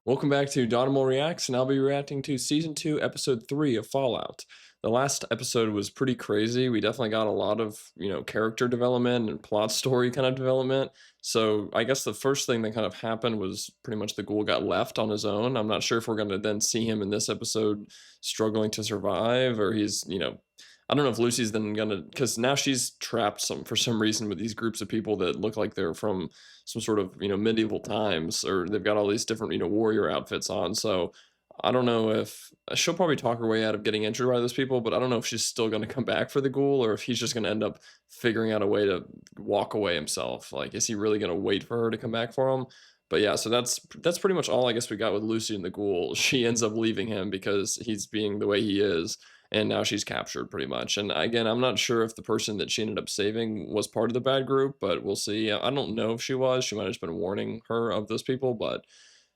Welcome back to Donimal Reacts, and I'll be reacting to Season 2, Episode 3 of Fallout. The last episode was pretty crazy. We definitely got a lot of, character development and plot story kind of development. So I guess the first thing that kind of happened was pretty much the ghoul got left on his own. I'm not sure if we're going to then see him in this episode struggling to survive, or he's, I don't know if Lucy's then gonna, because now she's trapped for some reason with these groups of people that look like they're from some sort of medieval times, or they've got all these different warrior outfits on. So I don't know if she'll probably talk her way out of getting injured by those people, but I don't know if she's still going to come back for the ghoul, or if he's just going to end up figuring out a way to walk away himself. Like, is he really going to wait for her to come back for him? But yeah, so that's pretty much all I guess we got with Lucy and the ghoul. She ends up leaving him because he's being the way he is, and now she's captured pretty much. And again, I'm not sure if the person that she ended up saving was part of the bad group, but we'll see. I don't know if she was. She might have just been warning her of those people, but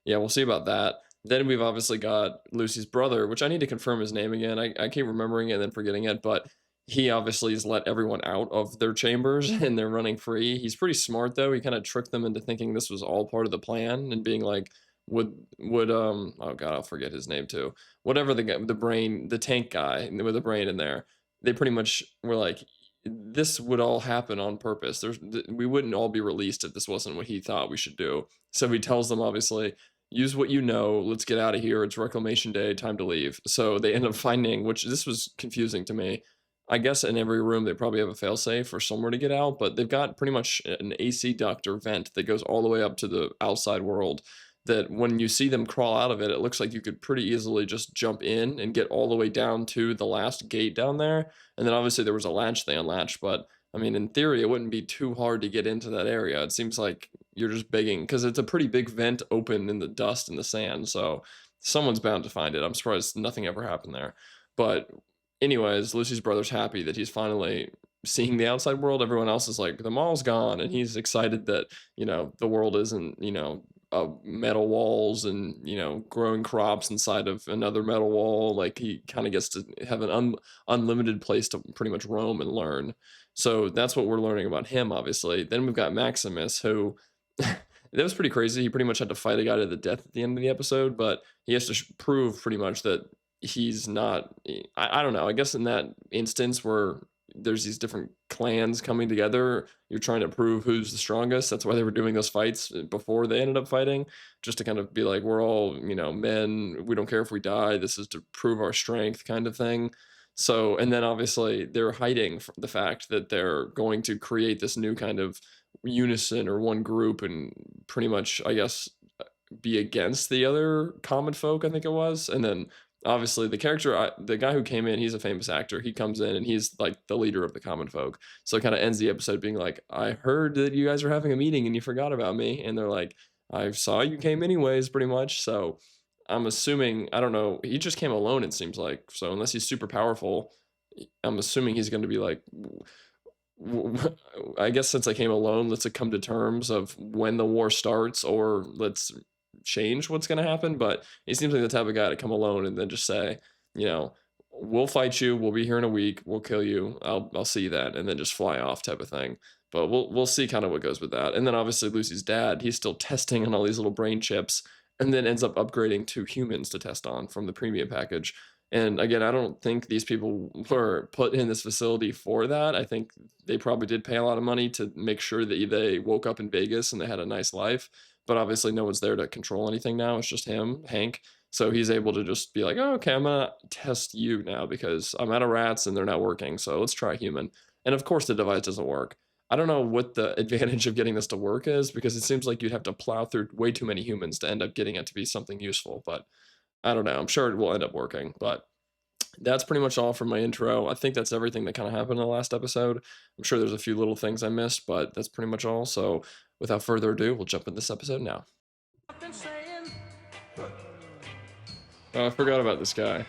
yeah, we'll see about that. Then we've obviously got Lucy's brother, which I need to confirm his name again. I keep remembering it and then forgetting it, but he obviously has let everyone out of their chambers and they're running free. He's pretty smart though. He kind of tricked them into thinking this was all part of the plan and being like, would oh god, I'll forget his name too. Whatever the guy, the tank guy with the brain in there. They pretty much were like, this would all happen on purpose. We wouldn't all be released if this wasn't what he thought we should do. So he tells them obviously, use what you know, let's get out of here, it's reclamation day, time to leave. So they end up finding, which this was confusing to me, I guess in every room they probably have a failsafe or somewhere to get out, but they've got pretty much an AC duct or vent that goes all the way up to the outside world, that when you see them crawl out of it, it looks like you could pretty easily just jump in and get all the way down to the last gate down there. And then obviously there was a latch they unlatched, but I mean, in theory, it wouldn't be too hard to get into that area. It seems like you're just begging, because it's a pretty big vent open in the dust and the sand. So someone's bound to find it. I'm surprised nothing ever happened there. But anyways, Lucy's brother's happy that he's finally seeing the outside world. Everyone else is like, the mall's gone, and he's excited that the world isn't metal walls and growing crops inside of another metal wall. Like, he kind of gets to have an unlimited place to pretty much roam and learn. So that's what we're learning about him, obviously. Then we've got Maximus, who that was pretty crazy. He pretty much had to fight a guy to the death at the end of the episode, but he has to prove pretty much that he's not. I don't know. I guess in that instance where there's these different clans coming together, you're trying to prove who's the strongest. That's why they were doing those fights before they ended up fighting, just to kind of be like, we're all men. We don't care if we die. This is to prove our strength, kind of thing. So, and then obviously they're hiding from the fact that they're going to create this new kind of unison or one group, and pretty much, I guess, be against the other common folk, I think it was. And then obviously the guy who came in, he's a famous actor. He comes in and he's like the leader of the common folk. So it kind of ends the episode being like, I heard that you guys were having a meeting and you forgot about me. And they're like, I saw you came anyways, pretty much. So I'm assuming, I don't know, he just came alone, it seems like. So unless he's super powerful, I'm assuming he's going to be like, I guess since I came alone, let's come to terms of when the war starts, or let's change what's going to happen. But he seems like the type of guy to come alone and then just say, we'll fight you, we'll be here in a week, we'll kill you, I'll see you then, and then just fly off, type of thing. But we'll see kind of what goes with that. And then obviously Lucy's dad, he's still testing on all these little brain chips, and then ends up upgrading to humans to test on from the premium package. And again, I don't think these people were put in this facility for that. I think they probably did pay a lot of money to make sure that they woke up in Vegas and they had a nice life. But obviously, no one's there to control anything now. It's just him, Hank. So he's able to just be like, oh, okay, I'm going to test you now because I'm out of rats and they're not working. So let's try human. And of course, the device doesn't work. I don't know what the advantage of getting this to work is, because it seems like you'd have to plow through way too many humans to end up getting it to be something useful. But I don't know. I'm sure it will end up working. But that's pretty much all from my intro. I think that's everything that kind of happened in the last episode. I'm sure there's a few little things I missed, but that's pretty much all. So without further ado, we'll jump in this episode now. Oh, I forgot about this guy.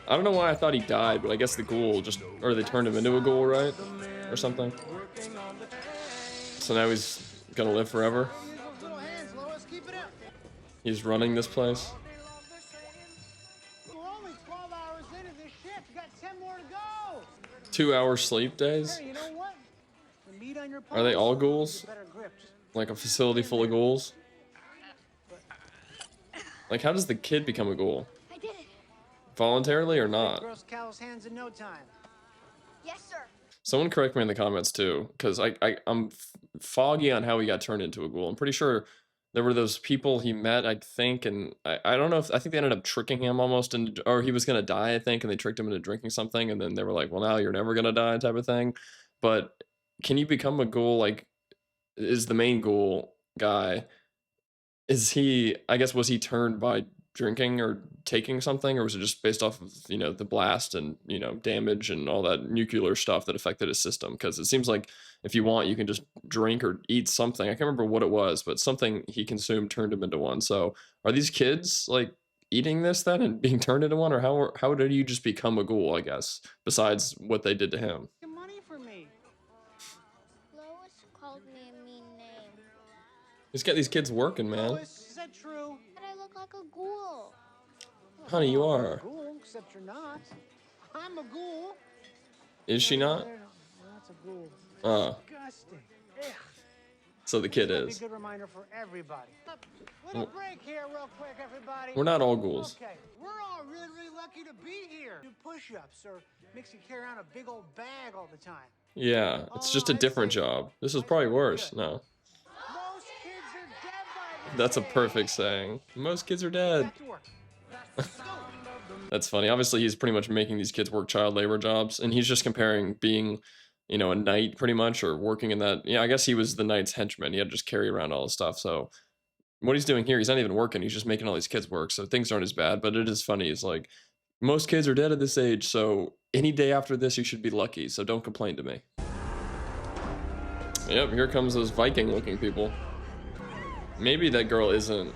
I don't know why I thought he died, but I guess the ghoul just, or they turned him into a ghoul, right? Or something. So now he's gonna live forever. He's running this place. 2 hour sleep days? Hey, you know what? The Are they all ghouls? Like a facility full of ghouls? Like, how does the kid become a ghoul? I did it. Voluntarily or not? Girl's Cal's hands in no time. Yes, sir. Someone correct me in the comments too, because I'm foggy on how he got turned into a ghoul. I'm pretty sure there were those people he met, I think, and I don't know if I think they ended up tricking him almost, and or he was gonna die, I think, and they tricked him into drinking something, and then they were like, "Well, now you're never gonna die," type of thing. But can you become a ghoul? Like, is the main ghoul guy? Is he? I guess was he turned by drinking or taking something, or was it just based off of the blast and damage and all that nuclear stuff that affected his system? Because it seems like if you want, you can just drink or eat something. I can't remember what it was, but something he consumed turned him into one. So are these kids like eating this then and being turned into one, or how did you just become a ghoul? I guess besides what they did to him. Get money for me. Lois called me a mean name. He's got these kids working, man. Lois, is that true? But I look like a ghoul. Honey, you are. Ghoul, except you're not. I'm a ghoul. Is she not? That's a ghoul. Disgusting. Yeah. So the kid That'd be is. a good reminder for everybody. Little break here, real quick, everybody. We're not all ghouls. Okay, we're all really, really lucky to be here. Do push-ups or makes you carry around a big old bag all the time. Yeah, it's just a different job. This is probably worse. No. Most kids are dead by this That's a age. perfect saying. Most kids are dead. Back to work. That's funny. Obviously, he's pretty much making these kids work child labor jobs, and he's just comparing being, a knight pretty much, or working in that. Yeah, I guess he was the knight's henchman. He had to just carry around all this stuff. So what he's doing here, he's not even working. He's just making all these kids work. So things aren't as bad, but it is funny. It's like most kids are dead at this age, so any day after this, you should be lucky. So don't complain to me. Yep, here comes those Viking-looking people. Maybe that girl isn't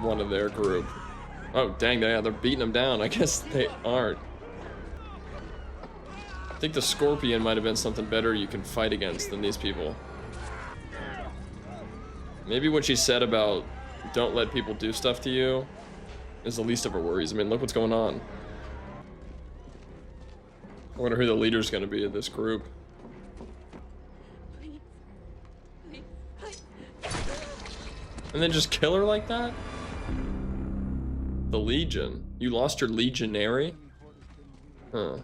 one of their group. Oh, dang, they're beating them down. I guess they aren't. I think the scorpion might have been something better you can fight against than these people. Maybe what she said about don't let people do stuff to you is the least of her worries. I mean, look what's going on. I wonder who the leader's going to be of this group. And then just kill her like that? The Legion. You lost your legionary? Huh.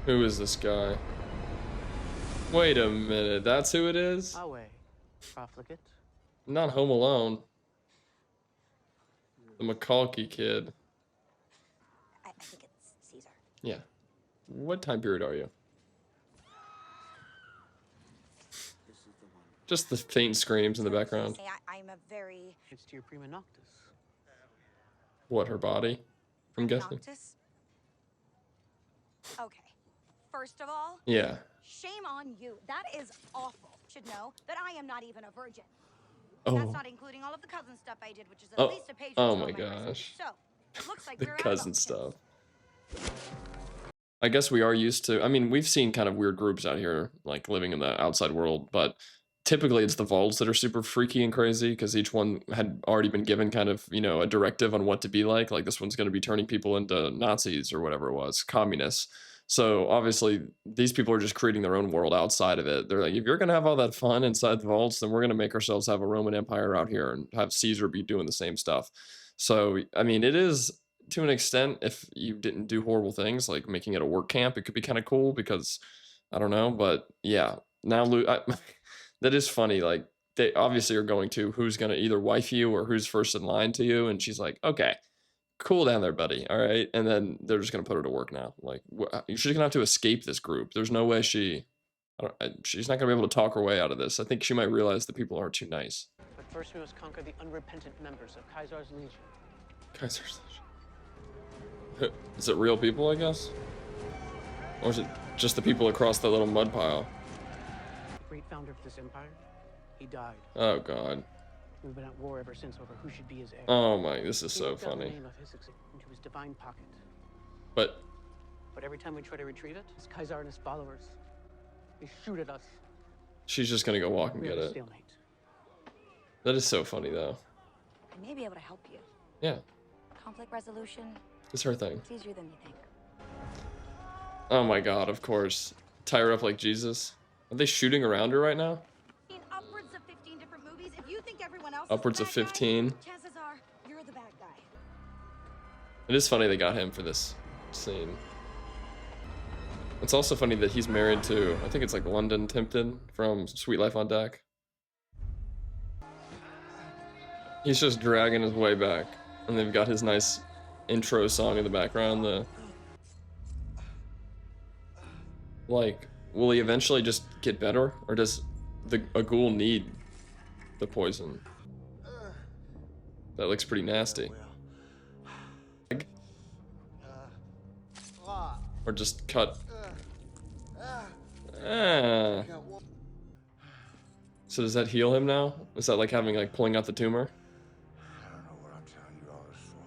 Who is this guy? Wait a minute, that's who it is? Away, Profligate. Not Home Alone. The McCulkey kid. I think it's Caesar. Yeah. What time period are you? Just the faint screams in the background. I'm a very... It's to your prima noctis. What, her body? I'm guessing. Noctis? Okay. First of all, Yeah. shame on you. That is awful. Should know that I am not even a virgin. Oh. That's not including all of the cousin stuff I did, which is at Oh. least a page. Oh or so my of resume. gosh. So, it looks like The we're out of cousin options. stuff. I guess we are used to, I mean, we've seen kind of weird groups out here, like living in the outside world, but typically it's the vaults that are super freaky and crazy because each one had already been given kind of, a directive on what to be like. Like this one's going to be turning people into Nazis or whatever it was, communists. So obviously these people are just creating their own world outside of it. They're like, if you're going to have all that fun inside the vaults, then we're going to make ourselves have a Roman Empire out here and have Caesar be doing the same stuff. So, I mean, it is to an extent, if you didn't do horrible things like making it a work camp, it could be kind of cool because I don't know, but yeah, now that is funny. Like they obviously are going to who's going to either wife you or who's first in line to you. And she's like, okay, cool down there, buddy. All right. And then they're just going to put her to work now. Like she's going to have to escape this group. There's no way she's not going to be able to talk her way out of this. I think she might realize that people aren't too nice. But first we must conquer the unrepentant members of Caesar's Legion. Caesar's Legion. Is it real people, I guess? Or is it just the people across that little mud pile? The great founder of this empire, he died. Oh, God. We've been at war ever since over who should be his heir. Oh, my, this is He so wrote down the funny. name of his into his divine pocket. But But every time we try to retrieve it, his Caesar and his followers, they shoot at us. she's just going to go walk and We're get at a it. stalemate. That is so funny, though. I may be able to help you. Yeah, Conflict resolution, it's her thing. it's easier than you think. Oh my god, of course. Tie her up like Jesus. Are they shooting around her right now? In upwards of 15 different movies, if you think everyone else is the Upwards of bad guy, 15. chances are you're the bad guy. It is funny they got him for this scene. It's also funny that he's married to, I think it's like London Tipton from Sweet Life on Deck. He's just dragging his way back. And they've got his nice intro song in the background. Like, will he eventually just get better? Or does a ghoul need the poison? That looks pretty nasty. Or just cut. Ah. So does that heal him now? Is that like having, like, pulling out the tumor? I don't know what I'm telling you all this for.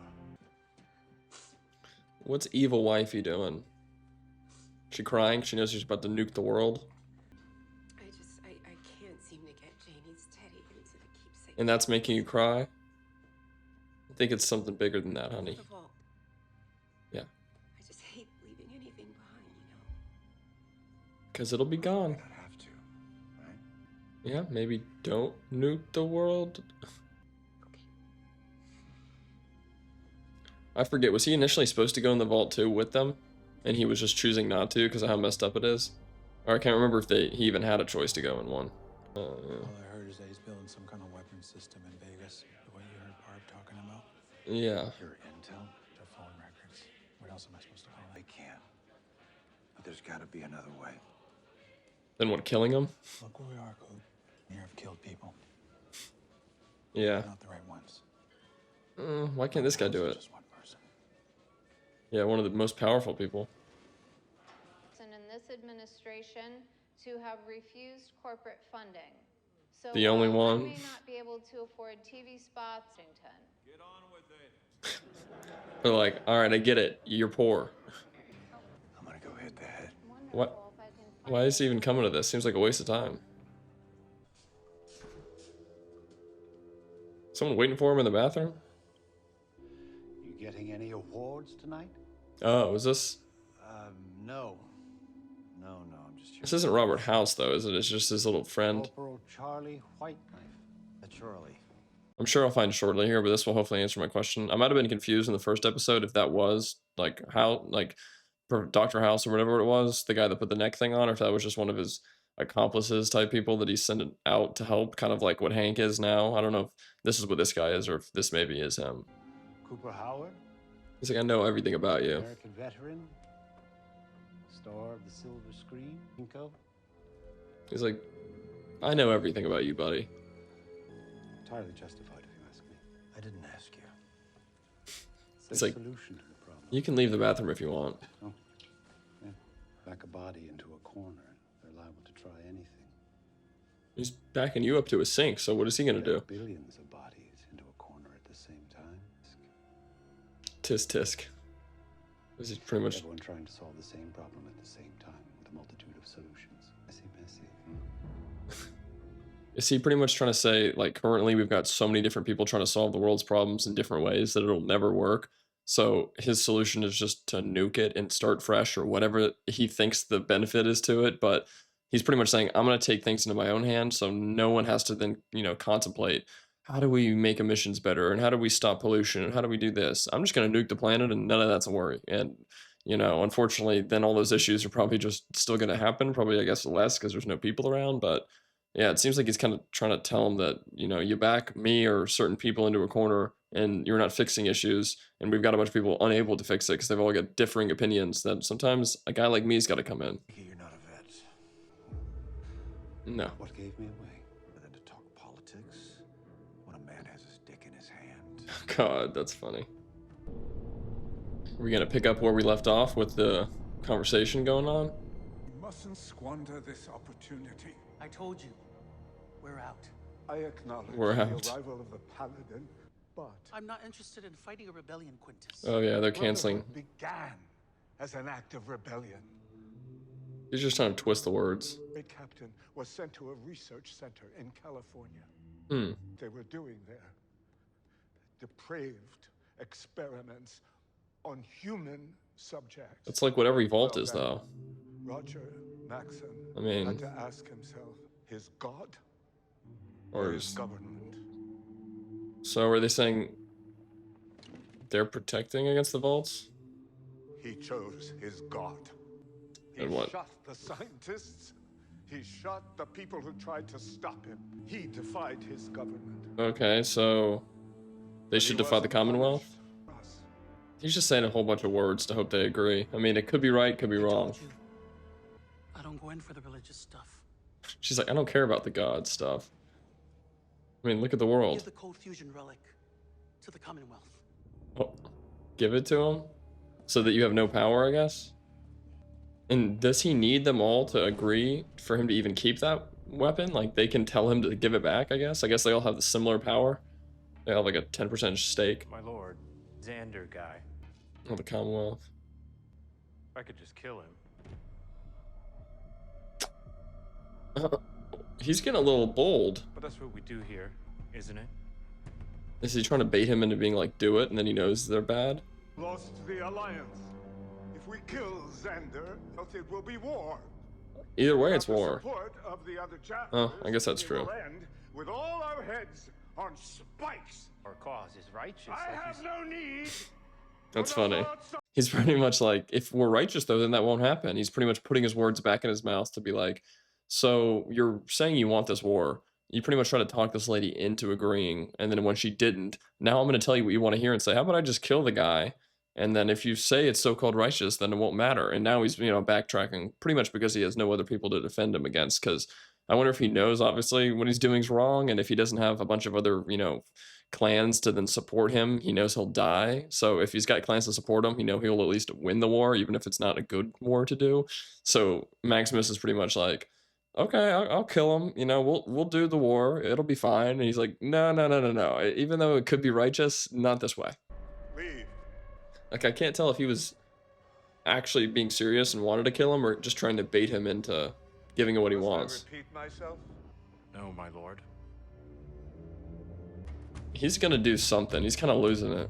What's evil wifey doing? She crying? She knows she's about to nuke the world? I can't seem to get Janie's teddy into the keepsake. And that's making you cry? I think it's something bigger than that, honey. The vault. Yeah. I just hate leaving anything behind, you know. Because it'll be gone. We don't have to, right? Yeah, maybe don't nuke the world. Okay. I forget, was he initially supposed to go in the vault too with them? And he was just choosing not to because of how messed up it is? Or I can't remember if he even had a choice to go in one. Yeah. All I heard is that he's building some kind of weapon system in Vegas. What you heard Barb talking about? Yeah. Your intel? The phone records. What else am I supposed to call I it? can't. But there's got to be another way. Then what, killing him? Look where we are, Coop. Here I've killed people. Yeah. Not the right ones. Why can't this guy do it? Just one person. Yeah, one of the most powerful people. And in this administration to have refused corporate funding. So The only while one. I may not be able to afford TV spots, Washington. Get on with it. They're like, alright, I get it. You're poor. I'm gonna go hit the head. Wonderful What? if I can find Why is he even coming to this? Seems like a waste of time. Someone waiting for him in the bathroom? You getting any awards tonight? Oh, is this... No. No, I'm just here. This isn't Robert House, though, is it? It's just his little friend. Corporal Charlie Whiteknife. Charlie. I'm sure I'll find shortly here, but this will hopefully answer my question. I might have been confused in the first episode if that was, like, how, like, Dr. House or whatever it was, the guy that put the neck thing on, or if that was just one of his accomplices type people that he's sending out to help, kind of like what Hank is now. I don't know if this is what this guy is or if this maybe is him. Cooper Howard, He's like, I know everything about you. American veteran, star of the silver screen, Inco. He's like, I know everything about you, buddy. Entirely justified, if you ask me. I didn't ask you. It's There's a like- solution to the problem. You can leave the bathroom if you want. Oh, yeah. Back a body into a corner. They're liable to try anything. He's backing you up to a sink, so what is he gonna There are do? billions of bodies into a corner at the same time. Tisk tisk. This is pretty much... Everyone trying to solve the same problem at the same time with a multitude of solutions. Messy. Is he pretty much trying to say, like, currently we've got so many different people trying to solve the world's problems in different ways that it'll never work? So his solution is just to nuke it and start fresh or whatever he thinks the benefit is to it. But he's pretty much saying, I'm going to take things into my own hands so no one has to then, contemplate, how do we make emissions better? And how do we stop pollution? And how do we do this? I'm just going to nuke the planet and none of that's a worry. And, unfortunately, then all those issues are probably just still going to happen. Probably, I guess, less because there's no people around. But yeah, it seems like he's kind of trying to tell him that, you back me or certain people into a corner and you're not fixing issues. And we've got a bunch of people unable to fix it because they've all got differing opinions that sometimes a guy like me's got to come in. You're not a vet. No. What gave me away? But then to talk politics when a man has his dick in his hand. God, that's funny. Are we going to pick up where we left off with the conversation going on? You mustn't squander this opportunity. I told you, we're out. I acknowledge We're the out. arrival of the Paladin, but I'm not interested in fighting a rebellion, Quintus. Oh yeah, they're canceling. Brotherhood began as an act of rebellion. He's just trying to twist the words. A captain was sent to a research center in California. Hmm. They were doing their depraved experiments on human subjects. It's like what every vault Well, is, then, though. Roger Maxon I mean, had to ask himself, his God or or his is, government? so are they saying they're protecting against the vaults? He chose his God. He And what? shot the scientists. He shot the people who tried to stop him. He defied his government. Okay, so they But should he defy the wasn't Commonwealth? punished. Us. He's just saying a whole bunch of words to hope they agree. I mean, it could be right, could be I wrong. told you, I don't go in for the religious stuff. She's like, I don't care about the god stuff. I mean, look at the world. Give the cold fusion relic to the Commonwealth. Oh, give it to him? So that you have no power, I guess? And does he need them all to agree for him to even keep that weapon? Like, they can tell him to give it back, I guess? I guess they all have the similar power. They all have like a 10% stake. My lord, Xander guy. Oh, the Commonwealth. If I could just kill him. He's getting a little bold. But that's what we do here, isn't it? Is he trying to bait him into being like, do it, and then he knows they're bad? Lost the alliance. If we kill Xander, it will be war. Either way, it's Without the war. support of the other chapters, Oh, I guess that's it true. will end with all our heads on spikes. Our cause is righteous. I have no need. That's for the funny. hearts of- He's pretty much like, if we're righteous though, then that won't happen. He's pretty much putting his words back in his mouth to be like, so you're saying you want this war. You pretty much try to talk this lady into agreeing, and then when she didn't, now I'm going to tell you what you want to hear and say, how about I just kill the guy? And then if you say it's so-called righteous, then it won't matter. And now he's, backtracking pretty much because he has no other people to defend him against. Because I wonder if he knows, obviously, what he's doing is wrong. And if he doesn't have a bunch of other, clans to then support him, he knows he'll die. So if he's got clans to support him, he'll at least win the war, even if it's not a good war to do. So Maximus is pretty much like, okay, I'll kill him. We'll do the war. It'll be fine. And he's like, no. Even though it could be righteous, not this way. Leave. Like, I can't tell if he was actually being serious and wanted to kill him or just trying to bait him into giving him what he Must I wants. repeat myself? No, my lord. He's gonna do something. He's kind of losing it.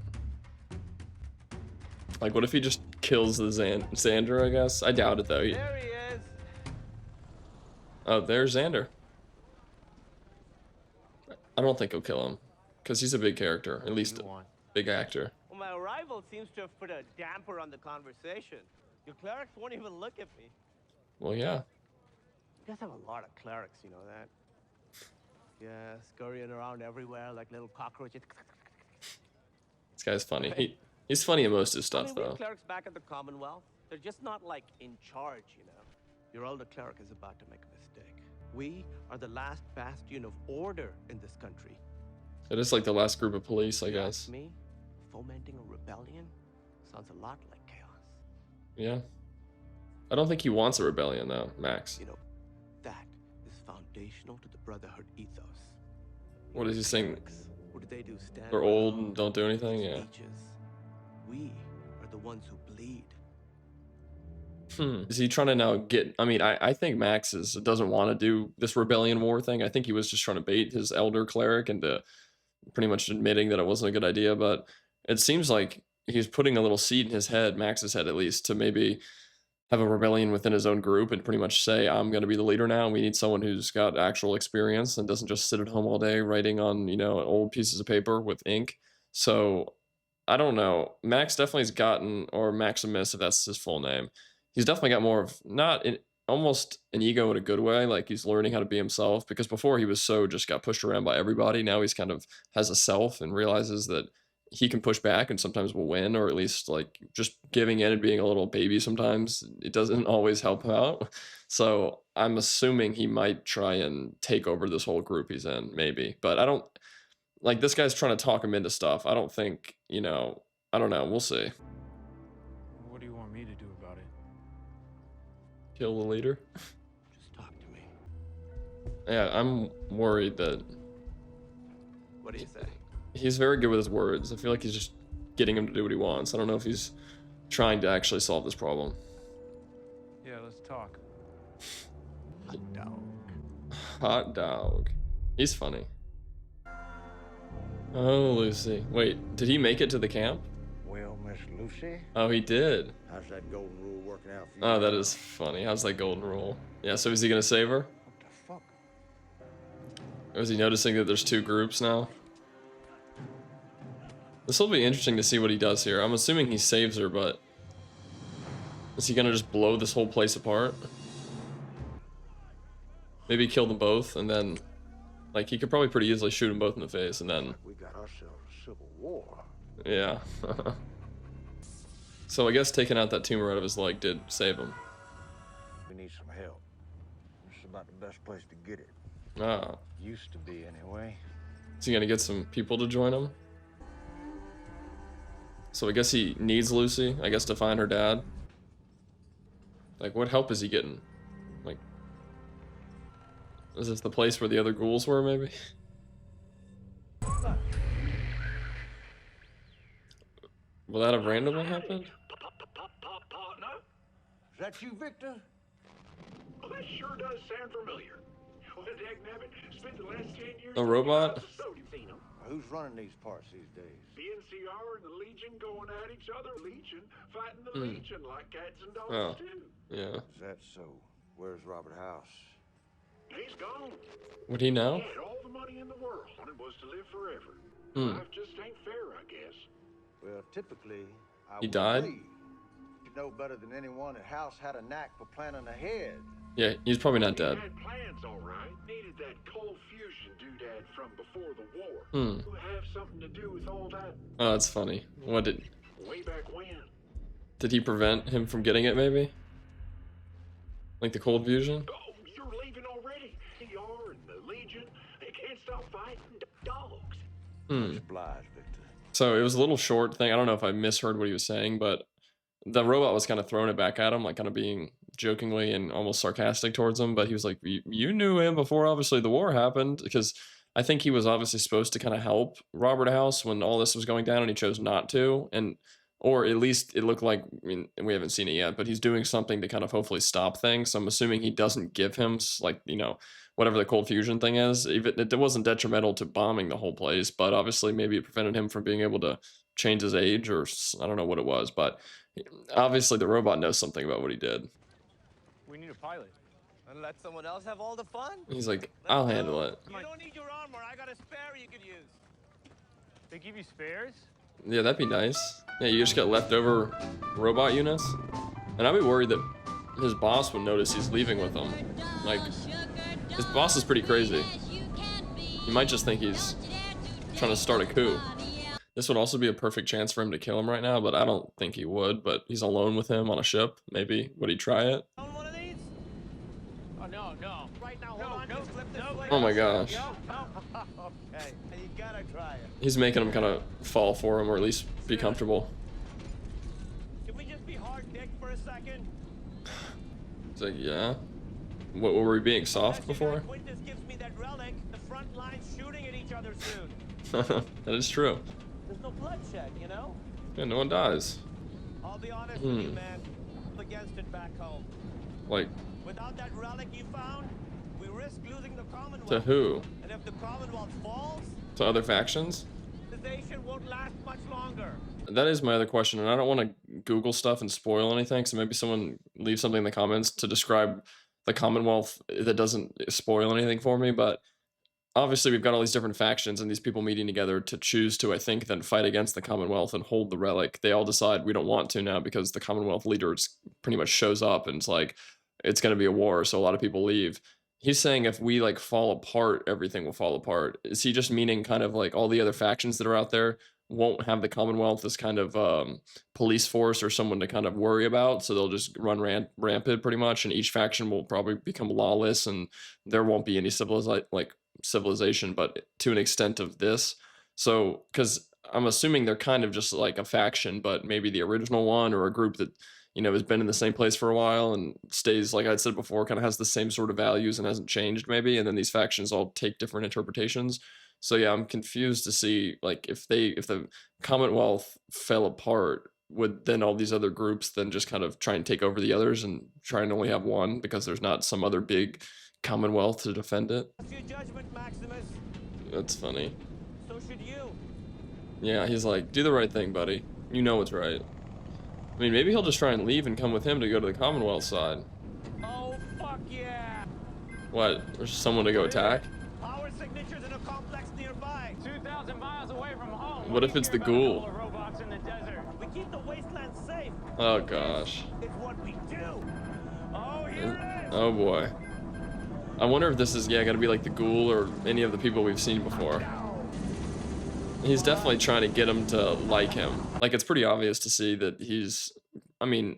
Like, what if he just kills the Xander, I guess? I doubt it, though. There he is. Oh, there's Xander. I don't think he'll kill him. Because he's a big character. At least a big actor. Well, my arrival seems to have put a damper on the conversation. Your clerics won't even look at me. Well, yeah. You guys have a lot of clerics, you know that? Yeah, scurrying around everywhere like little cockroaches. This guy's funny. He's funny in most of his stuff, We though. have clerics back at the Commonwealth. They're just not, like, in charge, you know? Your older cleric is about to make a mistake. We are the last bastion of order in this country. It is like the last group of police, I If you guess. ask me, fomenting a rebellion sounds a lot like chaos. Yeah. I don't think he wants a rebellion, though, Max. You know, that is foundational to the Brotherhood ethos. What is he saying? What do they do? Stand They're old around, and don't do anything? give Yeah. speeches. We are the ones who bleed. Is he trying to now get... I mean, I think Max doesn't want to do this rebellion war thing. I think he was just trying to bait his elder cleric into pretty much admitting that it wasn't a good idea, but it seems like he's putting a little seed in his head, Max's head at least, to maybe have a rebellion within his own group and pretty much say, I'm going to be the leader now. We need someone who's got actual experience and doesn't just sit at home all day writing on, old pieces of paper with ink. So I don't know. Max definitely has gotten, or Maximus, if that's his full name, he's definitely got more of almost an ego in a good way. Like he's learning how to be himself, because before he was so just got pushed around by everybody. Now he's kind of has a self and realizes that he can push back and sometimes will win, or at least like just giving in and being a little baby sometimes, it doesn't always help him out. So I'm assuming he might try and take over this whole group he's in, maybe. But I don't, like, this guy's trying to talk him into stuff. I don't think, I don't know. We'll see. What do you want me to do about it? Kill the leader? Just talk to me. Yeah, I'm worried that What do you say? he's very good with his words. I feel like he's just getting him to do what he wants. I don't know if he's trying to actually solve this problem. Yeah, let's talk. Hot dog. Hot dog. He's funny. Oh, Lucy. Wait, did he make it to the camp? Well, Mr. Miss Lucy? Oh, he did. How's that golden rule working out for you? Oh, that is funny. How's that golden rule? Yeah, so is he gonna save her? What the fuck? Or is he noticing that there's two groups now? This will be interesting to see what he does here. I'm assuming he saves her, but is he gonna just blow this whole place apart? Maybe kill them both, and then, like, he could probably pretty easily shoot them both in the face, and then... We got ourselves a civil war. Yeah. So I guess taking out that tumor out of his leg did save him. We need some help. This is about the best place to get it. Ah. Used to be, anyway. Is he gonna get some people to join him? So I guess he needs Lucy, I guess, to find her dad. Like, what help is he getting? Like, is this the place where the other ghouls were, maybe? Will that have randomly happened? Is that you, Victor? Well, that sure does sound familiar. Well, dagnabbit, spent the last 10 years... A robot? Who's running these parts these days? The NCR and the Legion going at each other. Legion fighting the Legion like cats and dogs, Oh, too. yeah. Is that so? Where's Robert House? He's gone. Would he know? He had all the money in the world and it was to live forever. Life just ain't fair, I guess. Well, typically, I He would died? agree. You know better than anyone that House had a knack for planning ahead. Yeah, he's probably not dead. He had plans, all right. Needed that cold fusion doodad from before the war. Who have something to do with all that? Oh, that's funny. What did... Way back when. Did he prevent him from getting it, maybe? Like the cold fusion? Oh, you're leaving already. NCR and the Legion, they can't stop fighting dogs. Obliged, Victor. So it was a little short thing. I don't know if I misheard what he was saying, but the robot was kind of throwing it back at him, like kind of being jokingly and almost sarcastic towards him. But he was like, you knew him before obviously the war happened, because I think he was obviously supposed to kind of help Robert House when all this was going down, and he chose not to. And or at least it looked like, I mean, we haven't seen it yet, but he's doing something to kind of hopefully stop things. So I'm assuming he doesn't give him, like, you know, whatever the cold fusion thing is. Even it wasn't detrimental to bombing the whole place, but obviously maybe it prevented him from being able to change his age, or I don't know what it was, but obviously the robot knows something about what he did. We need a pilot. And let someone else have all the fun? He's like, I'll handle it. You don't need your armor. I got a spare you could use. They give you spares? Yeah, that'd be nice. Yeah, you just get leftover robot units. And I'd be worried that his boss would notice he's leaving with them. Like, his boss is pretty crazy. He might just think he's trying to start a coup. This would also be a perfect chance for him to kill him right now, but I don't think he would. But he's alone with him on a ship. Maybe. Would he try it? One of these? Oh, no. Right now, hold on. Just flip this way. Oh my gosh. Okay, you gotta try it. He's making him kind of fall for him, or at least be comfortable. Can we just be hard-dicked for a second? It's like, yeah. What were we being soft before? Quintus gives me that relic. The front line's shooting at each other soon. That is true. There's no bloodshed, you know? Yeah, no one dies. I'll be honest with you, man. I'm against it back home. Like, Without that relic you found, we risk losing the Commonwealth. to who? And if the Commonwealth falls, To other factions? civilization won't last much longer. That is my other question, and I don't want to Google stuff and spoil anything, so maybe someone leave something in the comments to describe the Commonwealth that doesn't spoil anything for me, but obviously we've got all these different factions and these people meeting together to choose to, I think, then fight against the Commonwealth and hold the relic. They all decide we don't want to now because the Commonwealth leader pretty much shows up and it's like, it's going to be a war, so a lot of people leave. He's saying if we like fall apart, everything will fall apart. Is he just meaning kind of like all the other factions that are out there won't have the Commonwealth as kind of police force or someone to kind of worry about, so they'll just run rampant pretty much, and each faction will probably become lawless and there won't be any civilization, but to an extent of this. So because I'm assuming they're kind of just like a faction, but maybe the original one or a group that, you know, has been in the same place for a while and stays, like I said before, kind of has the same sort of values and hasn't changed maybe, and then these factions all take different interpretations. So yeah, I'm confused to see like if the Commonwealth fell apart, would then all these other groups then just kind of try and take over the others and try and only have one because there's not some other big Commonwealth to defend it? What's your judgment, Maximus? That's funny. So should you. Yeah, he's like, do the right thing, buddy. You know it's right. I mean, maybe he'll just try and leave and come with him to go to the Commonwealth side. Oh, fuck yeah! What? There's someone to go attack? Power signatures in a complex nearby. 2,000 miles away from home. What if it's the ghoul? Robots in the desert. We keep the wasteland safe. Oh gosh. It's what we do. Oh, here it is. Oh boy. I wonder if this is, yeah, gonna be like the ghoul or any of the people we've seen before. He's definitely trying to get him to like him. Like, it's pretty obvious to see that he's, I mean,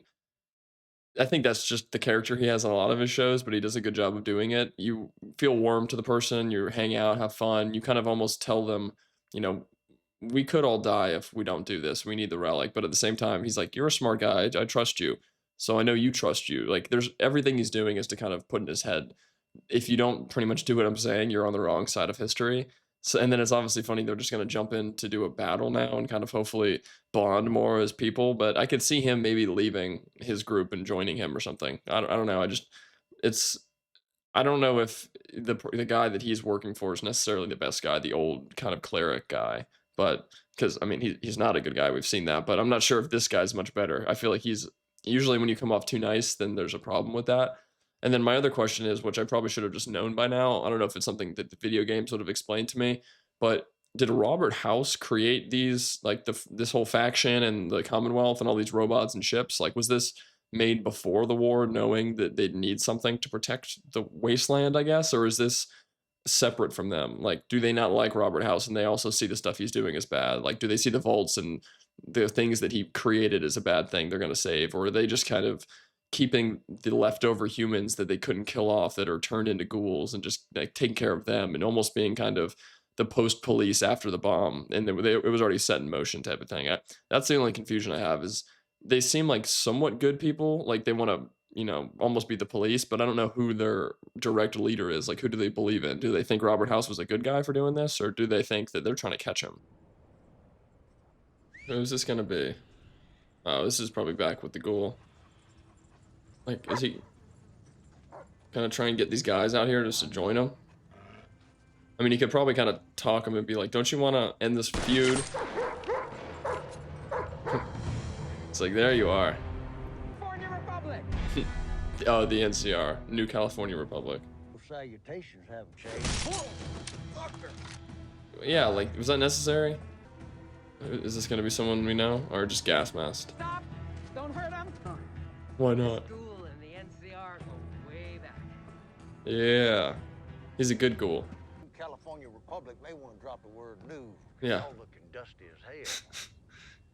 I think that's just the character he has on a lot of his shows, but he does a good job of doing it. You feel warm to the person, you hang out, have fun, you kind of almost tell them, you know, we could all die if we don't do this. We need the relic. But at the same time, he's like, you're a smart guy. I trust you. So I know you trust you. Like, there's everything he's doing is to kind of put in his head, if you don't pretty much do what I'm saying, you're on the wrong side of history. So, and then it's obviously funny they're just going to jump in to do a battle now and kind of hopefully bond more as people. But I could see him maybe leaving his group and joining him or something. I don't know. I don't know if the guy that he's working for is necessarily the best guy, the old kind of cleric guy. But because, I mean, he's not a good guy. We've seen that. But I'm not sure if this guy's much better. I feel like he's usually, when you come off too nice, then there's a problem with that. And then my other question is, which I probably should have just known by now, I don't know if it's something that the video games would have explained to me, but did Robert House create these, like this whole faction and the Commonwealth and all these robots and ships? Like, was this made before the war, knowing that they'd need something to protect the wasteland, I guess? Or is this separate from them? Like, do they not like Robert House and they also see the stuff he's doing as bad? Like, do they see the vaults and the things that he created as a bad thing they're going to save? Or are they just kind of keeping the leftover humans that they couldn't kill off that are turned into ghouls and just like taking care of them and almost being kind of the post police after the bomb, and it was already set in motion type of thing? That's the only confusion I have, is they seem like somewhat good people, like they want to, you know, almost be the police, but I don't know who their direct leader is. Like, who do they believe in? Do they think Robert House was a good guy for doing this, or do they think that they're trying to catch him? Who's this gonna be? Oh, this is probably back with the ghoul. Like, is he gonna try and get these guys out here just to join him? I mean, he could probably kind of talk him and be like, don't you want to end this feud? It's like, there you are. California Republic. Oh, the NCR, New California Republic. Salutations haven't changed. Yeah, like, was that necessary? Is this gonna be someone we know, or just gas masked? Stop! Don't hurt him. Why not? School and the NCR go way back. Yeah, he's a good ghoul. California Republic may want to drop the word new. Yeah. Y'all looking dusty as hell.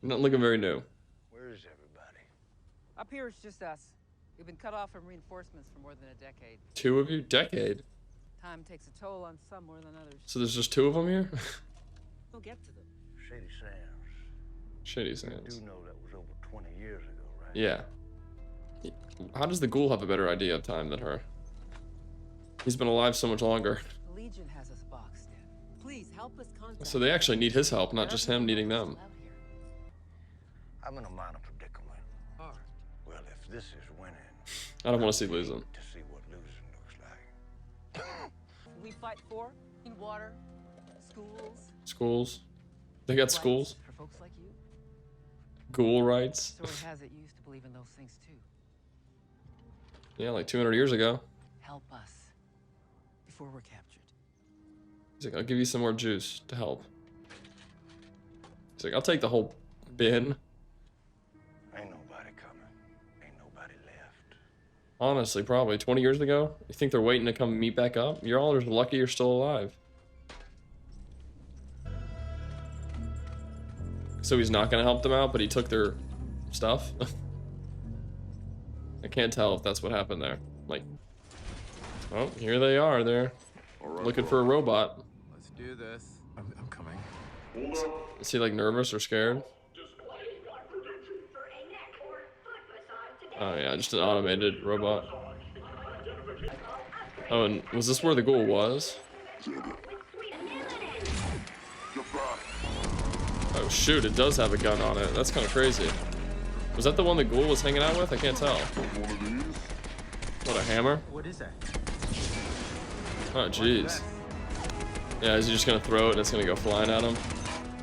Not looking very new. Where is everybody? Up here it's just us. We've been cut off from reinforcements for more than a decade. 2 of you? Decade? Time takes a toll on some more than others. So there's just 2 of them here? We'll get to them. Shady Sands. Shady Sands. You do know that was over 20 years ago, right? Yeah. How does the ghoul have a better idea of time than her? He's been alive so much longer. The Legion has us boxed in. Please help us contact. So they actually need his help, not just him needing them. I'm in a minor predicament. Well, if this is winning, I don't want to see losing. to see what losing looks like. We fight for in water, schools. Schools? They got schools? For folks like you. Ghoul rights? Story has it you used to believe in those things too. Yeah, like 200 years ago. Help us before we're captured. He's like, I'll give you some more juice to help. He's like, I'll take the whole bin. Ain't nobody coming. Ain't nobody left. Honestly, probably 20 years ago. You think they're waiting to come meet back up? You're all just lucky you're still alive. So he's not gonna help them out, but he took their stuff? I can't tell if that's what happened there. Like, oh, here they are. They're looking for a robot. Let's do this. I'm coming. Is he like nervous or scared? Oh yeah, just an automated robot. Oh, and was this where the ghoul was? Oh shoot, it does have a gun on it. That's kind of crazy. Was that the one the ghoul was hanging out with? I can't tell. What, a hammer? What is that? Oh jeez. Yeah, is he just gonna throw it and it's gonna go flying at him?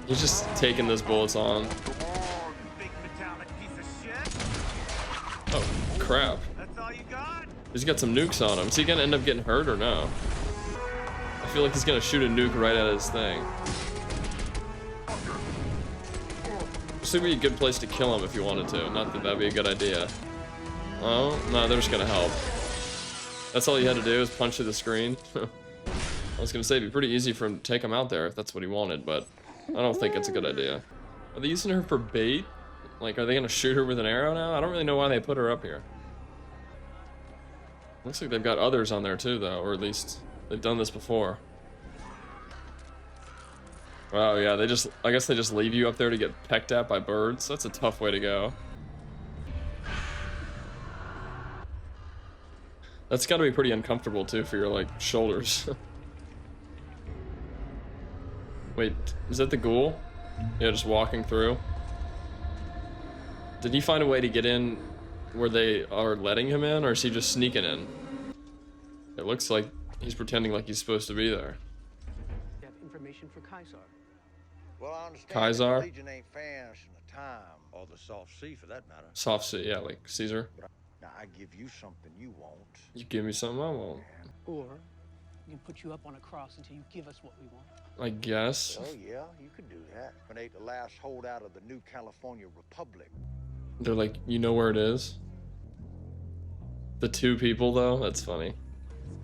He's just taking those bullets on. crap. That's all you got? He's got some nukes on him. Is he gonna end up getting hurt or no? I feel like he's gonna shoot a nuke right at his thing. This would be a good place to kill him if you wanted to. Not that that'd be a good idea. Oh, no, they're just gonna help. That's all you had to do is punch through the screen. I was gonna say it'd be pretty easy for him to take him out there if that's what he wanted, but I don't think it's a good idea. Are they using her for bait? Like, are they gonna shoot her with an arrow now? I don't really know why they put her up here. Looks like they've got others on there too, though, or at least they've done this before. Wow, yeah, I guess they just leave you up there to get pecked at by birds. That's a tough way to go. That's gotta be pretty uncomfortable too for your, like, shoulders. Wait, is that the ghoul? Yeah, just walking through. Did he find a way to get in where they are letting him in, or is he just sneaking in? It looks like he's pretending like he's supposed to be there. You have information for Kaiser. Well, I understand Kaiser? the Legion ain't fast in the time, or the soft sea for that matter. Soft sea, yeah, like Caesar. Now, I give you something you won't. You give me something I won't. Or we can put you up on a cross until you give us what we want. I guess. Oh, yeah, you could do that. But ain't the last holdout of the new California Republic. They're like, you know where it is? The two people, though? That's funny.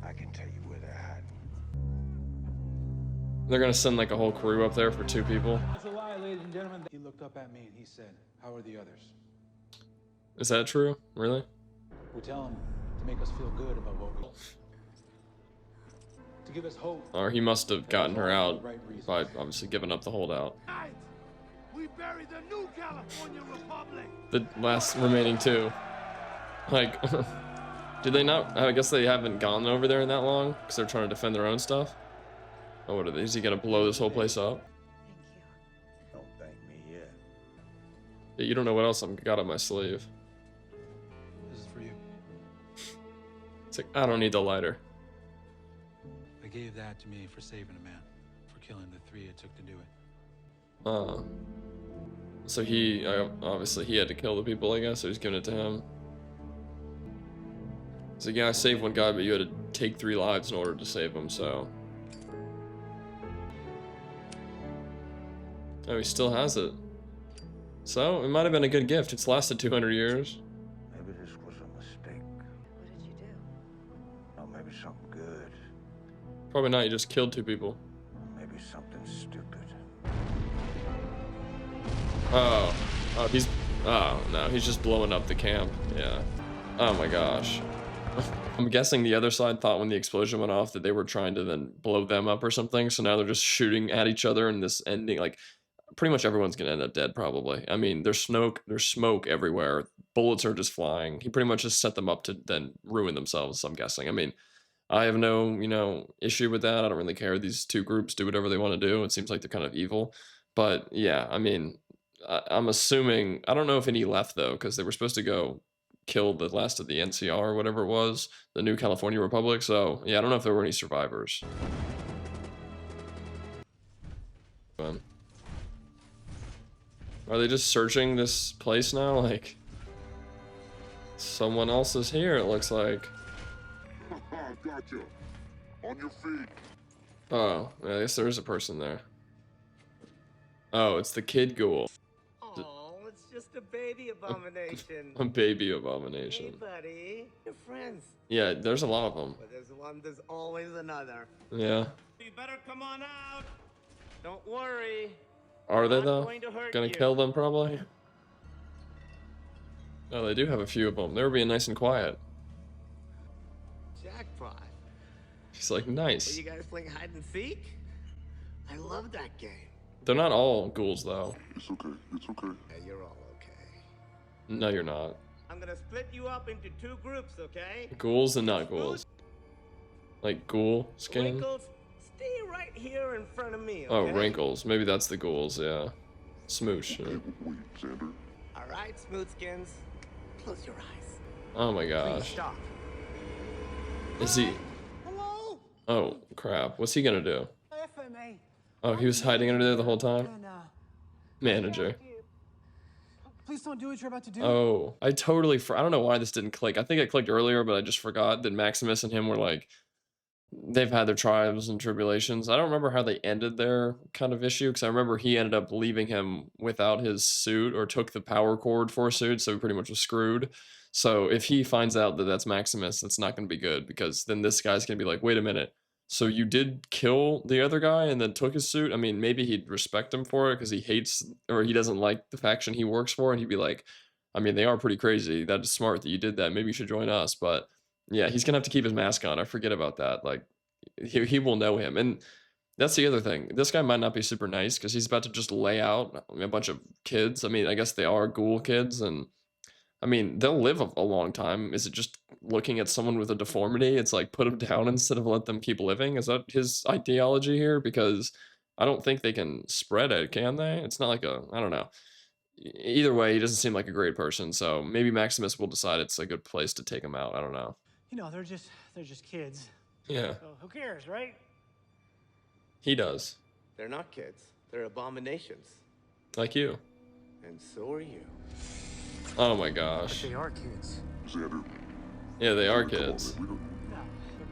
I can tell you where they're hiding. They're gonna send like a whole crew up there for two people. That's a lie, ladies and gentlemen. He looked up at me and he said, "How are the others?" Is that true? Really? We tell him to make us feel good about what we... to give us hope. Or he must have gotten her out by obviously giving up the holdout. We bury the new California Republic. The last remaining two. Like, did they not? I guess they haven't gone over there in that long because they're trying to defend their own stuff. Oh, what are they? Is he gonna blow this whole place up? Don't thank me yet. Yeah, you don't know what else I've got up my sleeve. This is for you. It's like, I don't need the lighter. They gave that to me for saving a man, for killing the three it took to do it. So he, obviously he had to kill the people, I guess, so he's giving it to him. He's like, yeah, I saved one guy, but you had to take 3 lives in order to save him, so. Oh, he still has it. So, it might have been a good gift. It's lasted 200 years. Maybe this was a mistake. What did you do? Or maybe something good. Probably not, you just killed 2 people. Maybe something stupid. Oh, no, he's just blowing up the camp. Yeah. Oh my gosh. I'm guessing the other side thought when the explosion went off that they were trying to then blow them up or something. So now they're just shooting at each other in this ending. Like, pretty much everyone's gonna end up dead probably. I mean, there's smoke everywhere. Bullets are just flying. He pretty much just set them up to then ruin themselves, I'm guessing. I mean, I have no, issue with that. I don't really care. These 2 groups do whatever they want to do. It seems like they're kind of evil. But yeah, I mean, I'm assuming, I don't know if any left though, because they were supposed to go kill the last of the NCR or whatever it was, the new California Republic. So yeah, I don't know if there were any survivors. Are they just searching this place now? Like, someone else is here, it looks like. Gotcha. On your feet. Oh, yeah, I guess there is a person there. Oh, it's the kid ghoul. Oh, it's just a baby abomination. A baby abomination. Hey, buddy. Your friends. Yeah, there's a lot of them. But there's one, there's always another. Yeah. You better come on out. Don't worry. Are they Not though? going to hurt Gonna you. kill them probably? Oh, they do have a few of them. They were being nice and quiet. Jackpot. He's like, Are nice. you guys playing hide and seek? I love that game. They're not all ghouls though. It's okay. It's okay. Yeah, you're all okay. No, you're not. I'm gonna split you up into 2 groups, okay? Ghouls and not ghouls. Like ghoul skin? Wrinkles, stay right here in front of me, okay? Oh, wrinkles. Maybe that's the ghouls, yeah. Smoosh. Yeah. Wait, Xander. All right, smoothskins. Close your eyes. Oh my Please gosh. stop. Is he... Hello? Oh, crap. What's he gonna do? FMA. Oh, he was hiding under there the whole time? And, Manager. Please don't do what you're about to do. Oh, I totally, I don't know why this didn't click. I think it clicked earlier, but I just forgot that Maximus and him were like, they've had their trials and tribulations. I don't remember how they ended their kind of issue because I remember he ended up leaving him without his suit or took the power cord for a suit, so he pretty much was screwed. So if he finds out that that's Maximus, that's not going to be good because then this guy's going to be like, wait a minute. So you did kill the other guy and then took his suit? I mean, maybe he'd respect him for it because he hates or he doesn't like the faction he works for, and he'd be like, I mean, they are pretty crazy. That is smart that you did that. Maybe you should join us. But yeah, he's gonna have to keep his mask on. I forget about that. Like he will know him. And that's the other thing. This guy might not be super nice because he's about to just lay out a bunch of kids. I mean, I guess they are ghoul kids, and I mean, they'll live a long time. Is it just looking at someone with a deformity? It's like put them down instead of let them keep living. Is that his ideology here? Because I don't think they can spread it, can they? It's not like a, I don't know. Either way, he doesn't seem like a great person. So maybe Maximus will decide it's a good place to take him out. I don't know. You know, they're just kids. Yeah. So who cares, right? He does. They're not kids. They're abominations. Like you. And so are you. Oh my gosh. But they are kids. Xander. Yeah, they are kids. The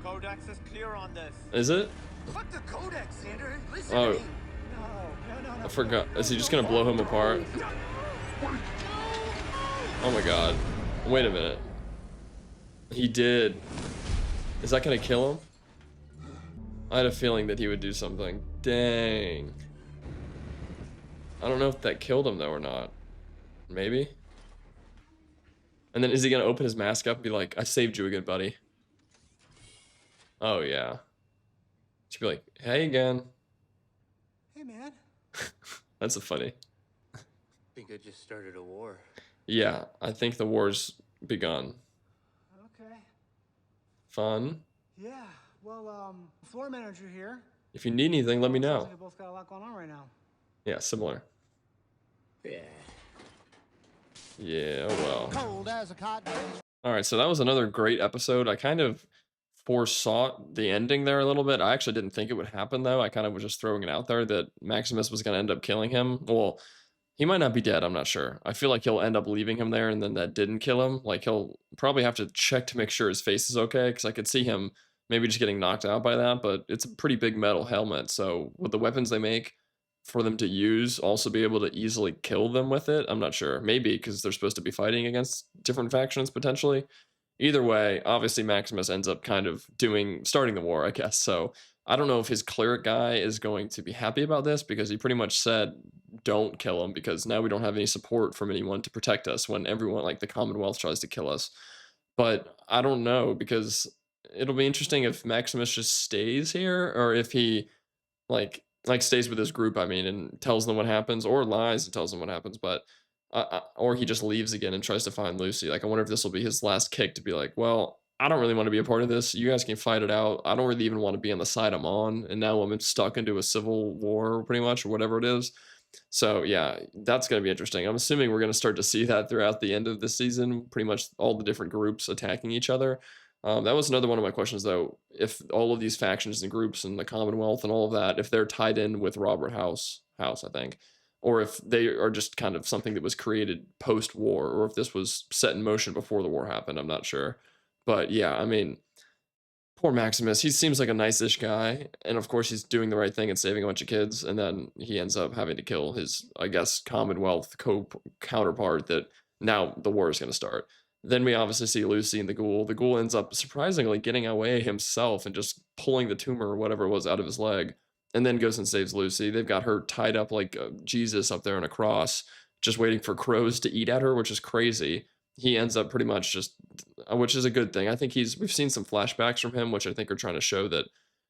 Codex is clear on this. Is it? Fuck the Codex, Xander. Listen Oh. to me. No. I forgot. Is he just gonna blow him apart? Oh my god. Wait a minute. He did. Is that gonna kill him? I had a feeling that he would do something. Dang. I don't know if that killed him though or not. Maybe. And then is he gonna open his mask up and be like, I saved you again, buddy? Oh yeah. She'd be like, hey again. Hey, man. That's a funny. I think I just started a war. Yeah, I think the war's begun. Okay. Fun. Yeah. Well, floor manager here. If you need anything, let me Sounds know. like you both got a lot going on right now. Yeah, similar. Yeah. Yeah, oh well. Cold as a cotton. All right, so that was another great episode. I kind of foresaw the ending there a little bit. I actually didn't think it would happen, though. I kind of was just throwing it out there that Maximus was going to end up killing him. Well, he might not be dead. I'm not sure. I feel like he'll end up leaving him there, and then that didn't kill him. Like, he'll probably have to check to make sure his face is okay, because I could see him maybe just getting knocked out by that, but it's a pretty big metal helmet, so with the weapons they make for them to use, also be able to easily kill them with it, I'm not sure. Maybe, because they're supposed to be fighting against different factions, potentially. Either way, obviously Maximus ends up kind of starting the war, I guess. So I don't know if his cleric guy is going to be happy about this, because he pretty much said, don't kill him, because now we don't have any support from anyone to protect us when everyone, like the Commonwealth, tries to kill us. But I don't know, because it'll be interesting if Maximus just stays here, or if he like stays with his group, I mean, and tells them what happens, or lies and tells them what happens, but or he just leaves again and tries to find Lucy. Like, I wonder if this will be his last kick to be like, well, I don't really want to be a part of this. You guys can fight it out. I don't really even want to be on the side I'm on, and now I'm stuck into a civil war, pretty much, or whatever it is. So yeah, that's going to be interesting. I'm assuming we're going to start to see that throughout the end of the season, pretty much all the different groups attacking each other. That was another one of my questions, though. If all of these factions and groups and the Commonwealth and all of that, if they're tied in with Robert House, I think, or if they are just kind of something that was created post-war, or if this was set in motion before the war happened, I'm not sure. But yeah, I mean, poor Maximus. He seems like a nice-ish guy, and of course he's doing the right thing and saving a bunch of kids, and then he ends up having to kill his, I guess, Commonwealth counterpart that now the war is going to start. Then we obviously see Lucy and the ghoul. The ghoul ends up surprisingly getting away himself and just pulling the tumor or whatever it was out of his leg, and then goes and saves Lucy. They've got her tied up like Jesus up there on a cross, just waiting for crows to eat at her, which is crazy. He ends up pretty much just, which is a good thing. I think we've seen some flashbacks from him, which I think are trying to show that,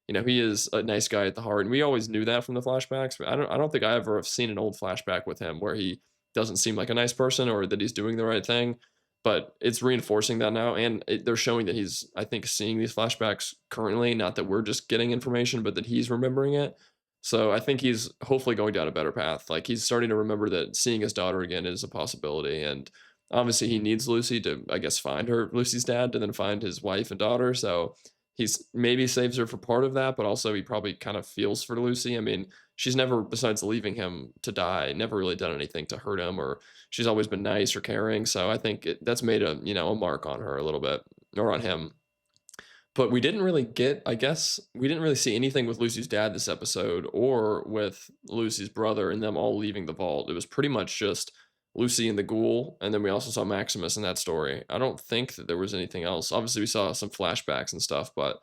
you know, he is a nice guy at the heart. And we always knew that from the flashbacks, but I don't think I ever have seen an old flashback with him where he doesn't seem like a nice person or that he's doing the right thing. But it's reinforcing that now, and they're showing that he's, I think, seeing these flashbacks currently, not that we're just getting information, but that he's remembering it. So I think he's hopefully going down a better path. Like, he's starting to remember that seeing his daughter again is a possibility, and obviously he needs Lucy to, I guess, find Lucy's dad, to then find his wife and daughter. So he's maybe saves her for part of that, but also he probably kind of feels for Lucy. I mean, she's never, besides leaving him to die, never really done anything to hurt him, or she's always been nice or caring. So I think that's made a, you know, a mark on her a little bit, or on him. But we didn't really get, I guess, we didn't really see anything with Lucy's dad this episode or with Lucy's brother and them all leaving the vault. It was pretty much just Lucy and the ghoul, and then we also saw Maximus in that story. I don't think that there was anything else. Obviously, we saw some flashbacks and stuff, but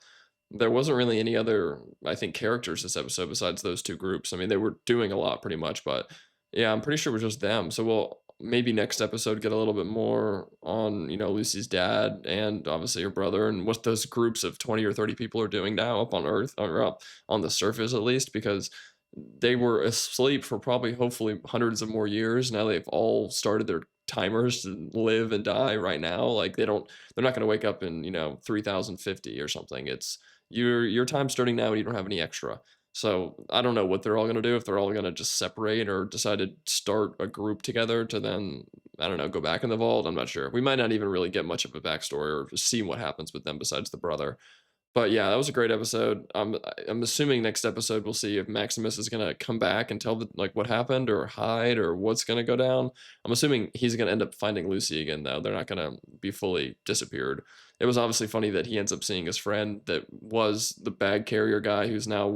there wasn't really any other, I think, characters this episode besides those two groups. I mean, they were doing a lot pretty much, but yeah, I'm pretty sure it was just them. So we'll maybe next episode get a little bit more on, you know, Lucy's dad and obviously her brother and what those groups of 20 or 30 people are doing now up on Earth, or up on the surface at least, because they were asleep for probably hopefully hundreds of more years. Now they've all started their timers to live and die right now. Like they're not going to wake up in, you know, 3050 or something. It's your time starting now and you don't have any extra. So I don't know what they're all going to do, if they're all going to just separate or decide to start a group together to then, I don't know, go back in the vault. I'm not sure. We might not even really get much of a backstory or see what happens with them besides the brother. But yeah, that was a great episode. I'm assuming next episode we'll see if Maximus is gonna come back and tell like what happened or hide or what's gonna go down. I'm assuming he's gonna end up finding Lucy again though. They're not gonna be fully disappeared. It was obviously funny that he ends up seeing his friend that was the bag carrier guy who's now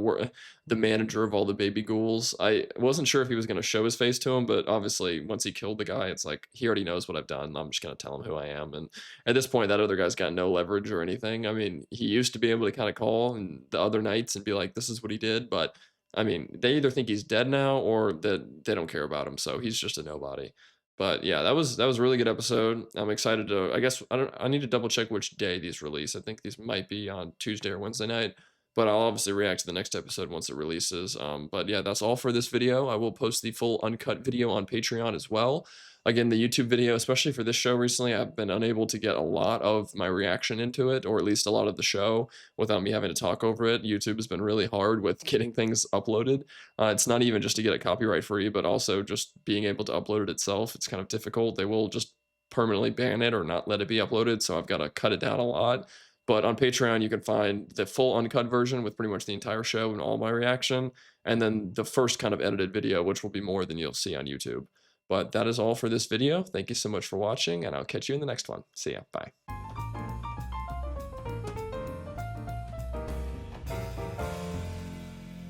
the manager of all the baby ghouls. I wasn't sure if he was gonna show his face to him, but obviously once he killed the guy, it's like he already knows what I've done. I'm just gonna tell him who I am. And at this point, that other guy's got no leverage or anything. I mean, he used to be able to kind of call and the other nights and be like, this is what he did. But I mean, they either think he's dead now or that they don't care about him. So he's just a nobody. But yeah, that was a really good episode. I'm excited to, I guess, I need to double check which day these release. I think these might be on Tuesday or Wednesday night. But I'll obviously react to the next episode once it releases. But yeah, that's all for this video. I will post the full uncut video on Patreon as well. Again, the YouTube video, especially for this show recently, I've been unable to get a lot of my reaction into it, or at least a lot of the show, without me having to talk over it. YouTube has been really hard with getting things uploaded. It's not even just to get it copyright free, but also just being able to upload it itself. It's kind of difficult. They will just permanently ban it or not let it be uploaded, so I've got to cut it down a lot. But on Patreon, you can find the full uncut version with pretty much the entire show and all my reaction, and then the first kind of edited video, which will be more than you'll see on YouTube. But that is all for this video. Thank you so much for watching, and I'll catch you in the next one. See ya. Bye.